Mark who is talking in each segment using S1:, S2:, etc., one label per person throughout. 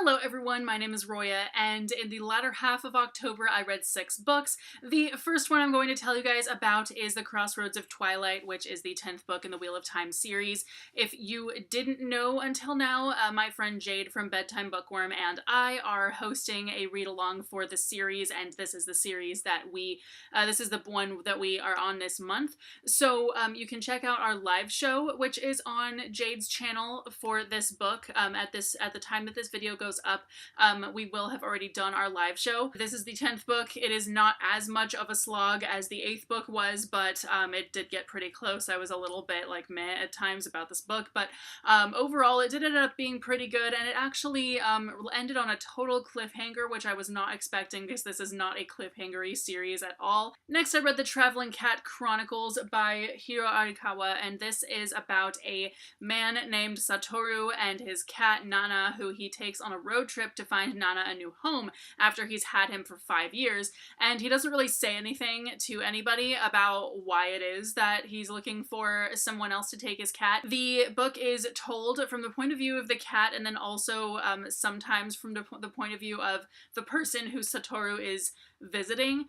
S1: Hello everyone, my name is Roya, and in the latter half of October I read 6 books. The first one I'm going to tell you guys about is The Crossroads of Twilight, which is the 10th book in the Wheel of Time series. If you didn't know until now, my friend Jade from Bedtime Bookworm and I are hosting a read-along for the series, and this is the series that this is the one that we are on this month. So you can check out our live show, which is on Jade's channel for this book. At the time that this video goes up, we will have already done our live show. This is the 10th book. It is not as much of a slog as the 8th book was, but it did get pretty close. I was a little bit like meh at times about this book, but overall it did end up being pretty good, and it actually ended on a total cliffhanger, which I was not expecting because this is not a cliffhanger-y series at all. Next, I read The Travelling Cat Chronicles by Hiro Arikawa, and this is about a man named Satoru and his cat Nana, who he takes on a road trip to find Nana a new home after he's had him for 5 years, and he doesn't really say anything to anybody about why it is that he's looking for someone else to take his cat. The book is told from the point of view of the cat, and then also sometimes from the point of view of the person who Satoru is visiting.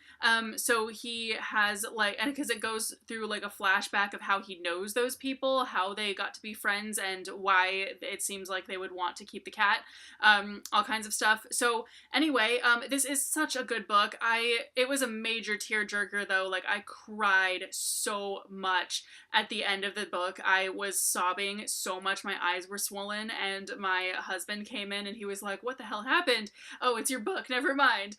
S1: So he has and because it goes through like a flashback of how he knows those people, how they got to be friends, and why it seems like they would want to keep the cat, all kinds of stuff. So anyway, this is such a good book. It was a major tearjerker though. Like, I cried so much at the end of the book. I was sobbing so much, my eyes were swollen, and my husband came in and he was like, "What the hell happened?" "Oh, it's your book, never mind."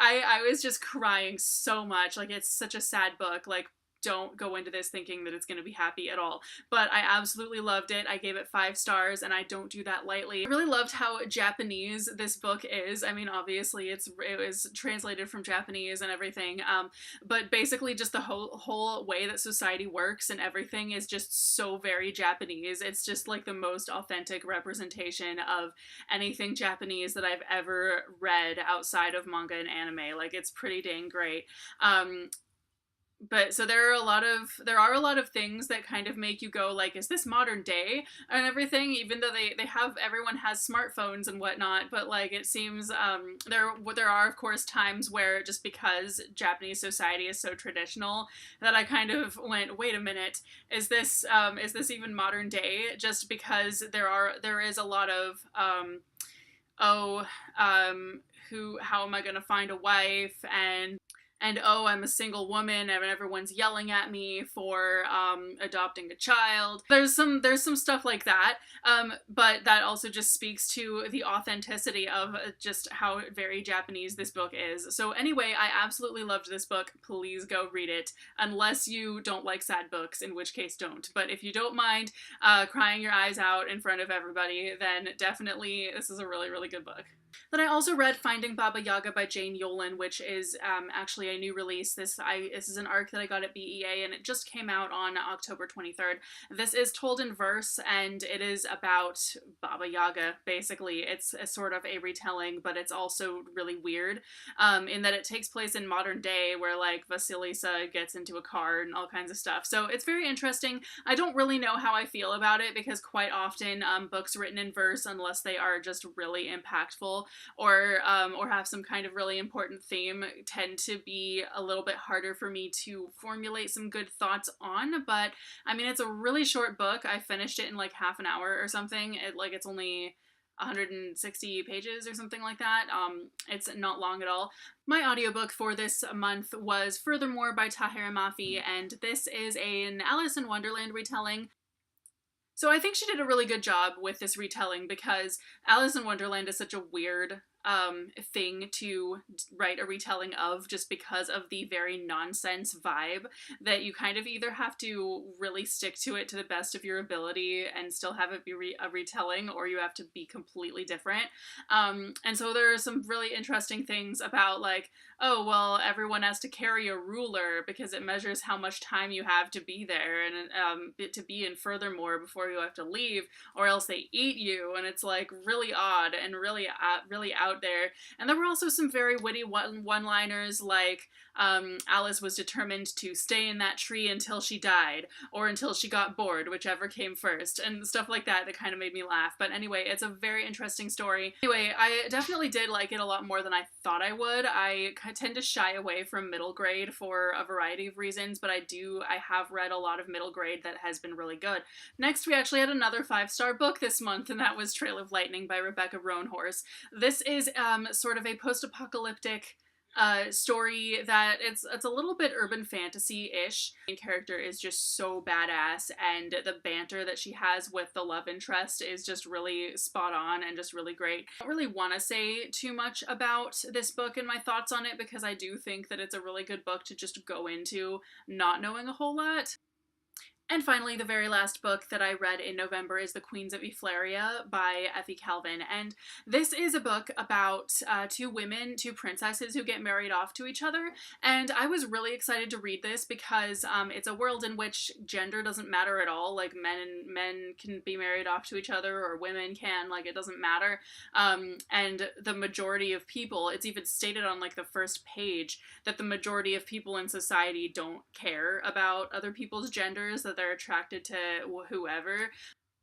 S1: I was just crying so much. Like, it's such a sad book. Like, don't go into this thinking that it's going to be happy at all. But I absolutely loved it. I gave it 5 stars, and I don't do that lightly. I really loved how Japanese this book is. I mean, obviously it was translated from Japanese and everything, but basically just the whole way that society works and everything is just so very Japanese. It's just like the most authentic representation of anything Japanese that I've ever read outside of manga and anime. Like, it's pretty dang great. But so there are a lot of things that kind of make you go like, is this modern day and everything, even though everyone has smartphones and whatnot. But like, it seems there are of course times where, just because Japanese society is so traditional, that I kind of went, wait a minute, is this even modern day? Just because there is a lot of how am I gonna find a wife, and oh, I'm a single woman and everyone's yelling at me for adopting a child. There's some stuff like that, but that also just speaks to the authenticity of just how very Japanese this book is. So anyway, I absolutely loved this book. Please go read it, unless you don't like sad books, in which case don't. But if you don't mind crying your eyes out in front of everybody, then definitely this is a really, really good book. Then I also read Finding Baba Yaga by Jane Yolen, which is actually a new release. This is an arc that I got at BEA, and it just came out on October 23rd. This is told in verse, and it is about Baba Yaga, basically. It's a sort of a retelling, but it's also really weird, in that it takes place in modern day, where like Vasilisa gets into a car and all kinds of stuff. So it's very interesting. I don't really know how I feel about it, because quite often books written in verse, unless they are just really impactful or have some kind of really important theme, tend to be a little bit harder for me to formulate some good thoughts on. But I mean, it's a really short book. I finished it in like half an hour or something. It's only 160 pages or something like that. It's not long at all. My audiobook for this month was Furthermore by Tahira Mafi, and this is an Alice in Wonderland retelling. So I think she did a really good job with this retelling, because Alice in Wonderland is such a weird thing to write a retelling of, just because of the very nonsense vibe, that you kind of either have to really stick to it to the best of your ability and still have it be a retelling, or you have to be completely different. And so there are some really interesting things about, like, oh, well, everyone has to carry a ruler because it measures how much time you have to be there, and to be in Furthermore before you have to leave, or else they eat you. And it's like really odd and really out out there. And there were also some very witty one-liners, like Alice was determined to stay in that tree until she died, or until she got bored, whichever came first, and stuff like that that kind of made me laugh. But anyway, it's a very interesting story. Anyway, I definitely did like it a lot more than I thought I would. I tend to shy away from middle grade for a variety of reasons, but I have read a lot of middle grade that has been really good. Next, we actually had another 5-star book this month, and that was Trail of Lightning by Rebecca Roanhorse. This is sort of a post-apocalyptic story that it's a little bit urban fantasy-ish. The main character is just so badass, and the banter that she has with the love interest is just really spot on and just really great. I don't really want to say too much about this book and my thoughts on it, because I do think that it's a really good book to just go into not knowing a whole lot. And finally, the very last book that I read in November is The Queens of Afluria by Effie Calvin. And this is a book about two princesses who get married off to each other. And I was really excited to read this because it's a world in which gender doesn't matter at all. Like men can be married off to each other, or women can, like it doesn't matter. And the majority of people, it's even stated on like the first page that the majority of people in society don't care about other people's genders, that they're attracted to whoever.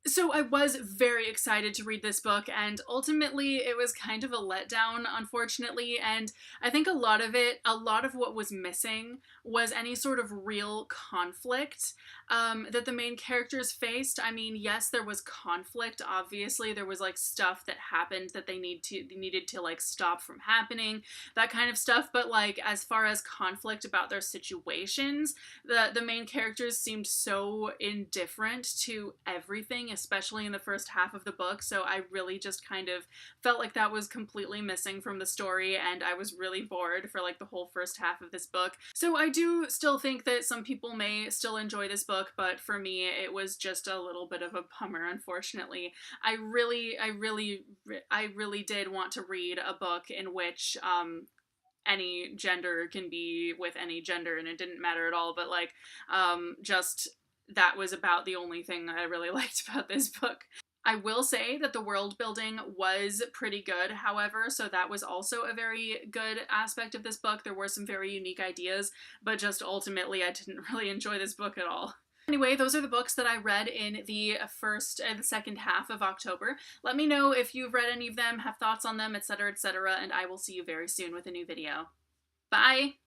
S1: So I was very excited to read this book, and ultimately it was kind of a letdown, unfortunately, and I think a lot of what was missing was any sort of real conflict that the main characters faced. I mean, yes, there was conflict, obviously. There was like stuff that happened that they needed to like stop from happening, that kind of stuff, but like as far as conflict about their situations, the main characters seemed so indifferent to everything, especially in the first half of the book, so I really just kind of felt like that was completely missing from the story, and I was really bored for like the whole first half of this book. So I do still think that some people may still enjoy this book, but for me it was just a little bit of a bummer, unfortunately. I really did want to read a book in which any gender can be with any gender, and it didn't matter at all, but like just that was about the only thing that I really liked about this book. I will say that the world building was pretty good, however, so that was also a very good aspect of this book. There were some very unique ideas, but just ultimately I didn't really enjoy this book at all. Anyway, those are the books that I read in the first and the second half of October. Let me know if you've read any of them, have thoughts on them, etc., etc., and I will see you very soon with a new video. Bye!